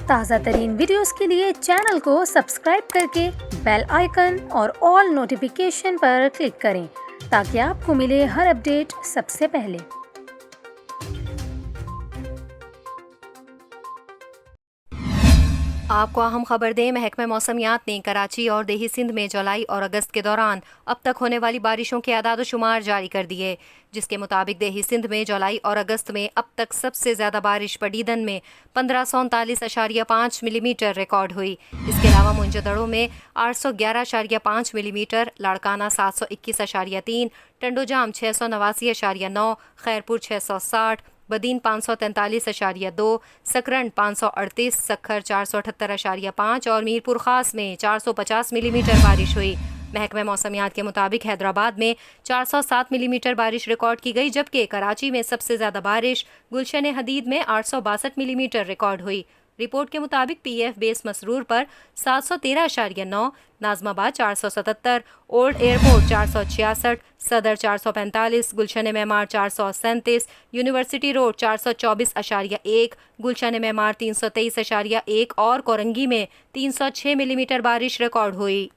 ताज़ा तरीन वीडियोस के लिए चैनल को सब्सक्राइब करके बेल आइकन और ऑल नोटिफिकेशन पर क्लिक करें ताकि आपको मिले हर अपडेट सबसे पहले। आपको अहम खबर दें, महकमा मौसमियात ने कराची और देही सिंध में जुलाई और अगस्त के दौरान अब तक होने वाली बारिशों के आदाद शुमार जारी कर दिए, जिसके मुताबिक देही सिंध में जुलाई और अगस्त में अब तक सबसे ज्यादा बारिश पडीदन में 1539.5 मिलीमीटर रिकॉर्ड हुई। इसके अलावा मुंजदड़ों में 811.5 मिलीमीटर, लाड़काना 721.3, टंडोजाम 689.9, खैरपुर 660, बदीन 543.2, सकरन 538, सखर 478.5 और मीरपुर खास में 450 मिलीमीटर बारिश हुई। महकमा मौसमियात के मुताबिक हैदराबाद में 407 मिलीमीटर बारिश रिकॉर्ड की गई, जबकि कराची में सबसे ज्यादा बारिश गुलशन हदीद में 862 मिलीमीटर रिकॉर्ड हुई। रिपोर्ट के मुताबिक PF बेस मसरूर पर 713.9, नाजमाबाद 477, ओल्ड एयरपोर्ट 466, सदर 445, गुलशन मेमार 437, यूनिवर्सिटी रोड 424.1, गुलशन मेमार 323.1 और कोरंगी में 306 मिलीमीटर बारिश रिकॉर्ड हुई।